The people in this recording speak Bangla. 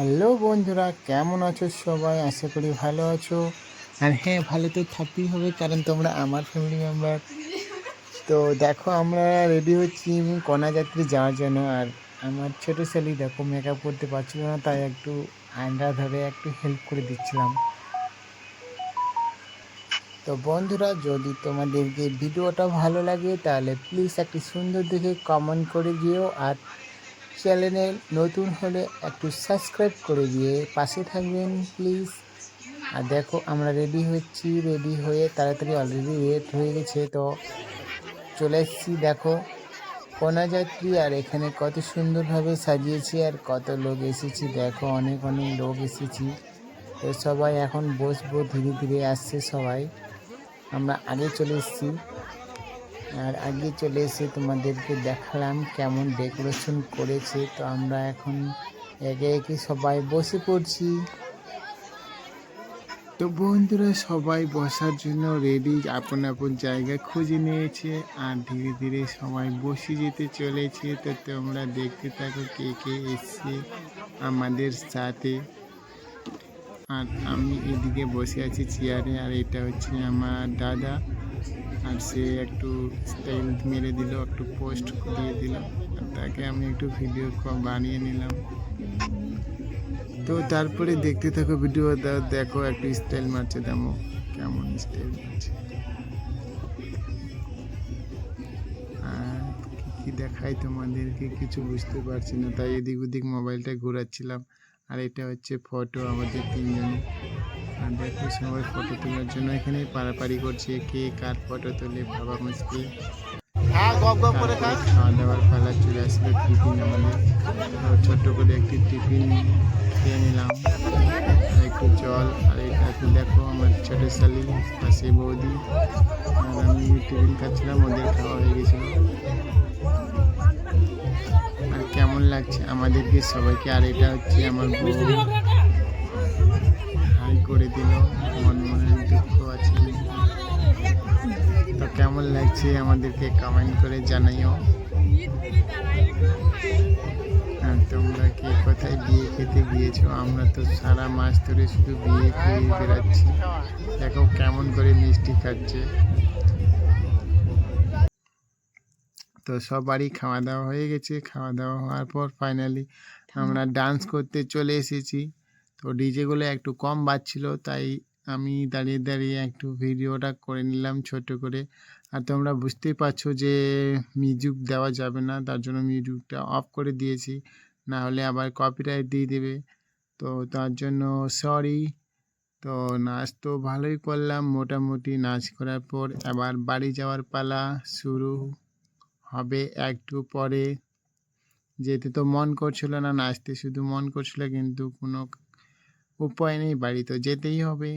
হ্যালো বন্ধুরা, কেমন আছো সবাই? আশা করি ভালো আছো। আর হ্যাঁ, ভালো তো থাকতেই হবে, কারণ তোমরা আমার ফ্যামিলি মেম্বার। তো দেখো, আমরা রেডি হচ্ছি কন্যাযাত্রী যাওয়ার জন্য। আর আমার ছোট ছেলে দেখো মেকআপ করতে পারছিল না, তাই একটু আয়না ধরে একটু হেল্প করে দিচ্ছিলাম। তো বন্ধুরা, যদি তোমাদেরকে ভিডিওটা ভালো লাগে তাহলে প্লিজ একটি সুন্দর দেখে কমেন্ট করে দিও। আর চ্যানেলে নতুন হলে একটু সাবস্ক্রাইব করে দিয়ে পাশে থাকবেন প্লিজ। আর দেখো, আমরা রেডি হচ্ছি, রেডি হয়ে তাড়াতাড়ি অলরেডি রেড হয়ে গেছে। তো চলে এসেছি দেখো কন্যাযাত্রী। আর এখানে কত সুন্দরভাবে সাজিয়েছি আর কত লোক এসেছি দেখো, অনেক অনেক লোক এসেছি। তো সবাই এখন বসবো, ধীরে ধীরে আসছে সবাই। আমরা আগে চলে এসেছি। আর আগে চলে এসে তোমাদেরকে দেখালাম কেমন ডেকোরেশন করেছে। তো আমরা এখন একে একে সবাই বসে পড়ছি। তো বন্ধুরা, সবাই বসার জন্য রেডি, আপন আপন জায়গা খুঁজে নিয়েছে। আর ধীরে ধীরে সবাই বসে যেতে চলেছে। তো তোমরা দেখতে থাকো কে কে এসছে আমাদের সাথে। আর আমি এদিকে বসে আছি চেয়ারে, আর এটা হচ্ছে আমার দাদা। আর সে একটু স্টাইল মেরে দিল, একটু পোস্ট দিয়ে দিল, আর তাকে আমি একটু ভিডিও বানিয়ে নিলাম। তো তারপরে দেখতে থাকো ভিডিও, দেখো একটু স্টাইল মারছে, দেখো কেমন স্টাইল মারছে। আর কি দেখাই তোমাদেরকে কিছু বুঝতে পারছি না, তাই এদিক ওদিক মোবাইলটা ঘোরাচ্ছিলাম। আর এটা হচ্ছে ফটো আমাদের তিনজনে। আর দেখো সবাই ফটো তোলার জন্য এখানে পারাপারি করছে, কে কার ফটো তোলে ভাবা মুশকিল। তারপরে খাওয়া দাওয়ার পালা চলে আসলো, টিফিন আমাদের। ছোট্ট করে একটি টিফিন খেয়ে নিলাম, আর একটু জল। আর এটা দেখো আমার ছোট শালি, পাশে বৌদি, আর আমি টিফিন খাচ্ছিলাম, ওদের খাওয়া হয়ে গেছিল। আর কেমন লাগছে আমাদেরকে সবাইকে। আর এটা হচ্ছে আমার বউ, হাই করে দিল, মনে দুঃখ আছে। তো কেমন লাগছে আমাদেরকে কমেন্ট করে জানাইও। আর তোমরা কে কোথায় বিয়ে খেতে গিয়েছো? আমরা তো সারা মাস ধরে শুধু বিয়ে খেয়ে বেড়াচ্ছি। দেখো কেমন করে মিষ্টি খাচ্ছে। তো সবারই খাওয়া দাওয়া হয়ে গেছে। খাওয়া দাওয়া হওয়ার পর ফাইনালি আমরা ডান্স করতে চলে এসেছি। তো ডিজেগুলো একটু কম বাজছিল, তাই আমি দাঁড়িয়ে দাঁড়িয়ে একটু ভিডিওটা করে নিলাম ছোট করে। আর তোমরা বুঝতেই পারছো যে মিউজিক দেওয়া যাবে না, তার জন্য মিউজিকটা অফ করে দিয়েছি, না হলে আবার কপিরাইট দিয়ে দেবে। তো তার জন্য সরি। তো নাচ তো ভালোই করলাম, মোটামুটি নাচ করার পর আবার বাড়ি যাওয়ার পালা শুরু হবে একটু পরে। যেতে তো মন করছিল না, নাচতে শুধু মন করছিল, কিন্তু কোনো উপায় নেই, বাড়ি তো যেতেই হবে।